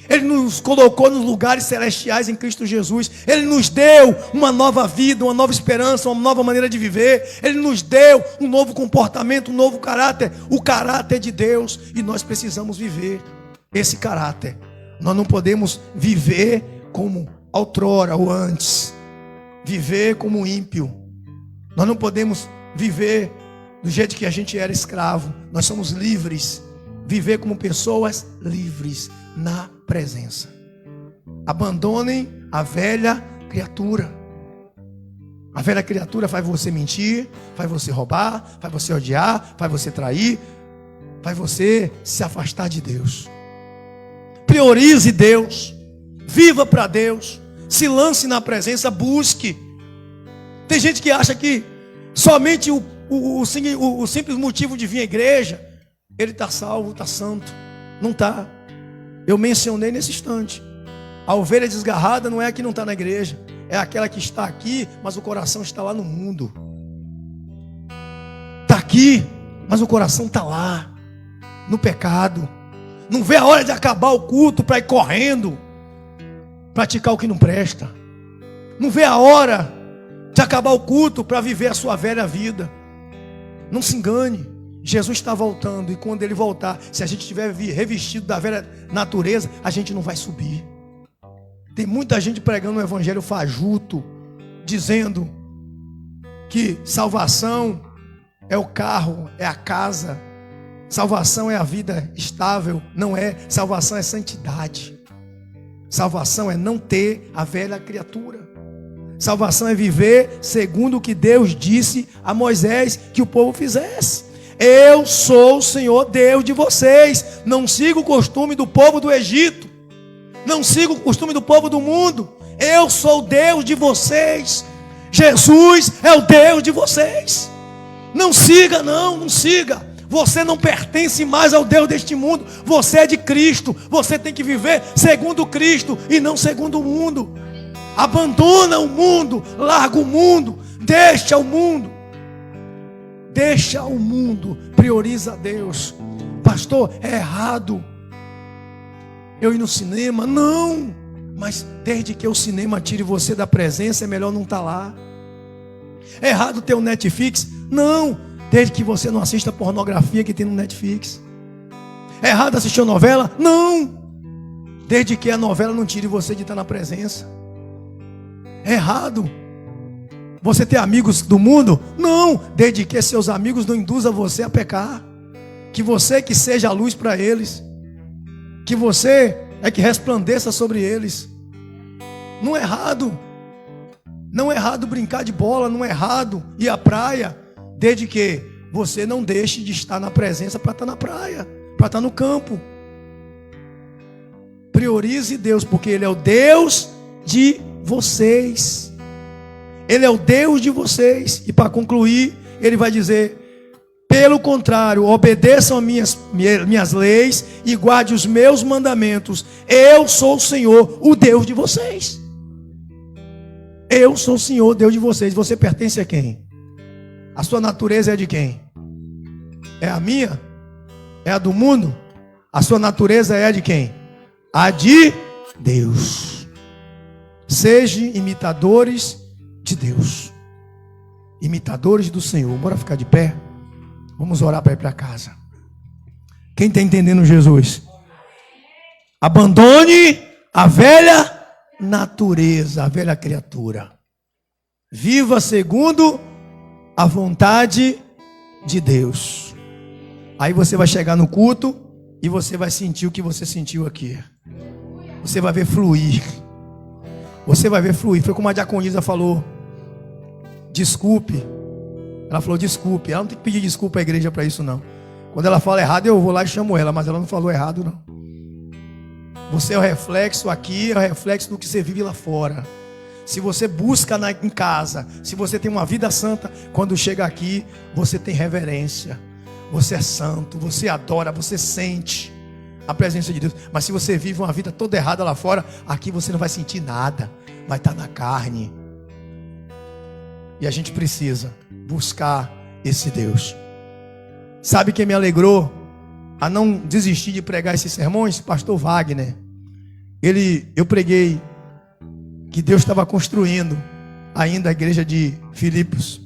Ele nos colocou nos lugares celestiais em Cristo Jesus. Ele nos deu uma nova vida, uma nova esperança, uma nova maneira de viver. Ele nos deu um novo comportamento, um novo caráter, o caráter de Deus. E nós precisamos viver esse caráter. Nós não podemos viver como outrora ou antes, viver como ímpio. Nós não podemos viver do jeito que a gente era escravo. Nós somos livres. Viver como pessoas livres na presença. Abandonem a velha criatura. A velha criatura faz você mentir, faz você roubar, faz você odiar, faz você trair, faz você se afastar de Deus. Priorize Deus, viva para Deus, se lance na presença, busque. Tem gente que acha que somente o simples motivo de vir à igreja, ele está salvo, está santo. Não está. Eu mencionei nesse instante. A ovelha desgarrada não é a que não está na igreja, é aquela que está aqui, mas o coração está lá no mundo. Está aqui, mas o coração está lá, no pecado. Não vê a hora de acabar o culto para ir correndo praticar o que não presta. Não vê a hora de acabar o culto para viver a sua velha vida. Não se engane. Jesus está voltando, e quando Ele voltar, se a gente estiver revestido da velha natureza, a gente não vai subir. Tem muita gente pregando um evangelho fajuto, dizendo que salvação é o carro, é a casa, salvação é a vida estável. Não é. Salvação é santidade. Salvação é não ter a velha criatura. Salvação é viver segundo o que Deus disse a Moisés que o povo fizesse. Eu sou o Senhor Deus de vocês. Não sigo o costume do povo do Egito. Não sigo o costume do povo do mundo. Eu sou o Deus de vocês. Jesus é o Deus de vocês. Não siga, não siga. Você não pertence mais ao Deus deste mundo. Você é de Cristo. Você tem que viver segundo Cristo e não segundo o mundo. Abandona o mundo, larga o mundo, deixa o mundo. Deixa o mundo, prioriza Deus. Pastor, é errado eu ir no cinema? Não, mas desde que o cinema tire você da presença, é melhor não estar lá. É errado ter um Netflix? Não, desde que você não assista a pornografia que tem no Netflix. É errado assistir a novela? Não, desde que a novela não tire você de estar na presença. É errado você ter amigos do mundo? Não, desde que seus amigos não induzam você a pecar. Que você que seja a luz para eles. Que você é que resplandeça sobre eles. Não é errado. Não é errado brincar de bola, não é errado ir à praia, desde que você não deixe de estar na presença para estar na praia, para estar no campo. Priorize Deus, porque Ele é o Deus de vocês. Ele é o Deus de vocês. E para concluir, Ele vai dizer: pelo contrário, obedeçam as minhas leis e guarde os meus mandamentos. Eu sou o Senhor, o Deus de vocês. Eu sou o Senhor, Deus de vocês. Você pertence a quem? A sua natureza é de quem? É a minha? É a do mundo? A sua natureza é a de quem? A de Deus. Sejam imitadores de Deus, imitadores do Senhor. Bora ficar de pé. Vamos orar para ir para casa. Quem está entendendo Jesus? Abandone a velha natureza, a velha criatura. Viva segundo a vontade de Deus. Aí você vai chegar no culto e você vai sentir o que você sentiu aqui. Você vai ver fluir. Você vai ver fluir. Foi como a diaconisa falou: desculpe. Ela falou desculpe. Ela não tem que pedir desculpa à igreja para isso não. Quando ela fala errado, eu vou lá e chamo ela. Mas ela não falou errado não. Você é o reflexo aqui, é o reflexo do que você vive lá fora. Se você busca em casa, se você tem uma vida santa, quando chega aqui, você tem reverência. Você é santo, você adora, você sente a presença de Deus. Mas se você vive uma vida toda errada lá fora, aqui você não vai sentir nada. Vai estar na carne. E a gente precisa buscar esse Deus. Sabe quem me alegrou a não desistir de pregar esses sermões? Pastor Wagner. Eu preguei que Deus estava construindo ainda a igreja de Filipos,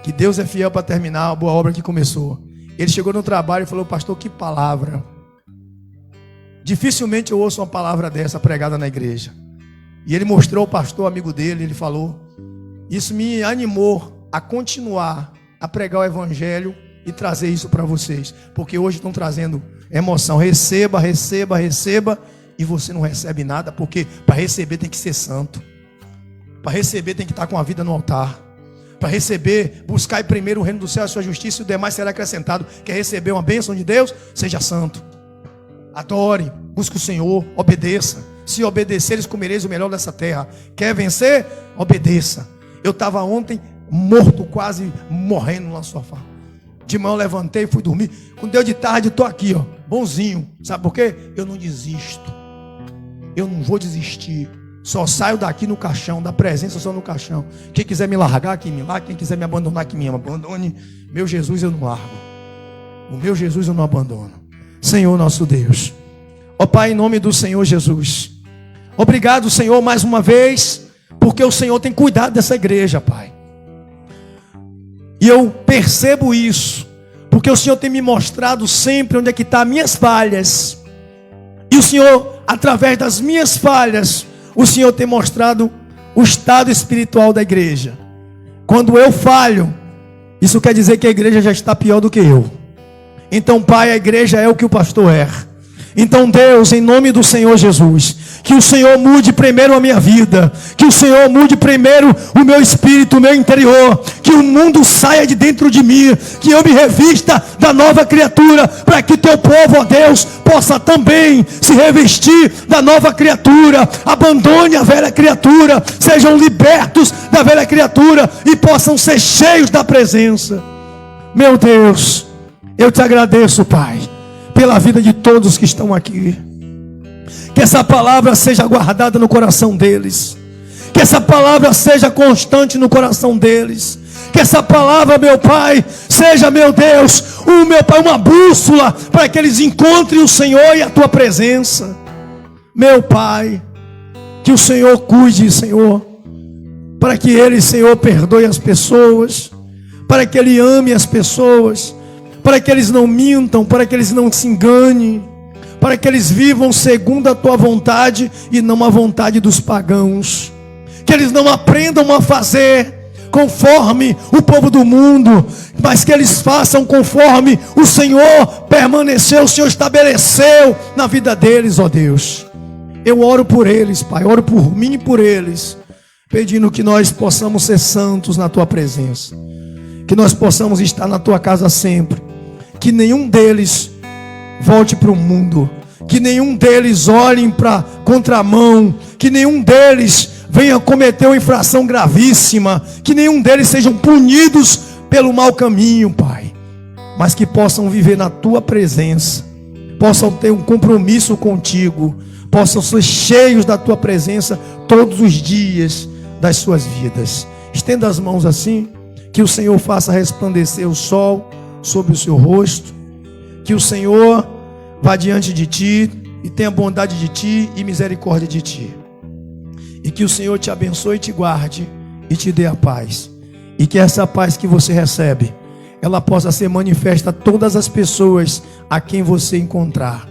que Deus é fiel para terminar a boa obra que começou. Ele chegou no trabalho e falou: pastor, que palavra. Dificilmente eu ouço uma palavra dessa pregada na igreja. E ele mostrou ao pastor amigo dele, ele falou. Isso me animou a continuar a pregar o evangelho e trazer isso para vocês, porque hoje estão trazendo emoção. Receba, receba, receba, e você não recebe nada, porque para receber tem que ser santo. Para receber tem que estar com a vida no altar. Para receber, buscar primeiro o reino do céu, a sua justiça, e o demais será acrescentado. Quer receber uma bênção de Deus? Seja santo. Adore, busque o Senhor, obedeça. Se obedeceres, comereis o melhor dessa terra. Quer vencer? Obedeça. Eu estava ontem morto, quase morrendo no sofá. De manhã eu levantei e fui dormir. Quando deu de tarde, estou aqui, ó, bonzinho. Sabe por quê? Eu não desisto. Eu não vou desistir. Só saio daqui no caixão, da presença só no caixão. Quem quiser me largar, que me largue. Quem quiser me abandonar, que me abandone. Meu Jesus eu não largo. O meu Jesus eu não abandono. Senhor nosso Deus. Ó Pai, em nome do Senhor Jesus. Obrigado, Senhor, mais uma vez, porque o Senhor tem cuidado dessa igreja, Pai. E eu percebo isso, porque o Senhor tem me mostrado sempre onde é que estão as minhas falhas. E o Senhor, através das minhas falhas, o Senhor tem mostrado o estado espiritual da igreja. Quando eu falho, isso quer dizer que a igreja já está pior do que eu. Então, Pai, a igreja é o que o pastor é. Então, Deus, em nome do Senhor Jesus, que o Senhor mude primeiro a minha vida, que o Senhor mude primeiro o meu espírito, o meu interior, que o mundo saia de dentro de mim, que eu me revista da nova criatura, para que teu povo, ó Deus, possa também se revestir da nova criatura. Abandone a velha criatura, sejam libertos da velha criatura e possam ser cheios da presença. Meu Deus, eu te agradeço, Pai, pela vida de todos que estão aqui. Que essa palavra seja guardada no coração deles. Que essa palavra seja constante no coração deles. Que essa palavra, meu Pai, seja, meu Deus, meu Pai, uma bússola para que eles encontrem o Senhor e a tua presença. Meu Pai, que o Senhor cuide, Senhor, para que Ele, Senhor, perdoe as pessoas, para que Ele ame as pessoas, para que eles não mintam, para que eles não se enganem, para que eles vivam segundo a tua vontade e não a vontade dos pagãos. Que eles não aprendam a fazer conforme o povo do mundo, mas que eles façam conforme o Senhor permaneceu, o Senhor estabeleceu na vida deles, ó Deus. Eu oro por eles, Pai, oro por mim e por eles, pedindo que nós possamos ser santos na tua presença, que nós possamos estar na tua casa sempre. Que nenhum deles volte para o mundo, que nenhum deles olhe para contramão, que nenhum deles venha cometer uma infração gravíssima, que nenhum deles sejam punidos pelo mau caminho, Pai, mas que possam viver na tua presença, possam ter um compromisso contigo, possam ser cheios da tua presença todos os dias das suas vidas. Estenda as mãos assim, que o Senhor faça resplandecer o sol sobre o seu rosto, que o Senhor vá diante de ti e tenha bondade de ti e misericórdia de ti, e que o Senhor te abençoe e te guarde e te dê a paz, e que essa paz que você recebe, ela possa ser manifesta a todas as pessoas a quem você encontrar,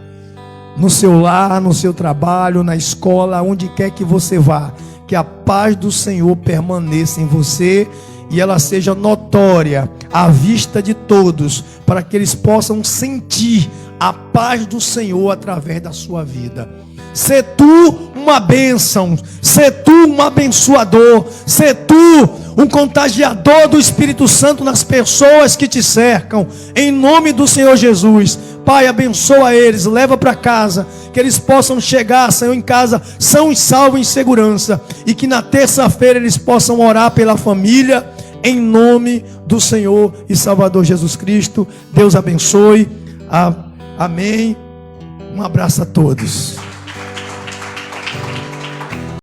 no seu lar, no seu trabalho, na escola, onde quer que você vá, que a paz do Senhor permaneça em você e ela seja notória à vista de todos, para que eles possam sentir a paz do Senhor através da sua vida. Sê tu uma bênção, sê tu um abençoador, sê tu um contagiador do Espírito Santo nas pessoas que te cercam, em nome do Senhor Jesus. Pai, abençoa eles, leva para casa, que eles possam chegar, Senhor, em casa são e salvos em segurança, e que na terça-feira eles possam orar pela família, em nome do Senhor e Salvador Jesus Cristo. Deus abençoe. Amém. Um abraço a todos.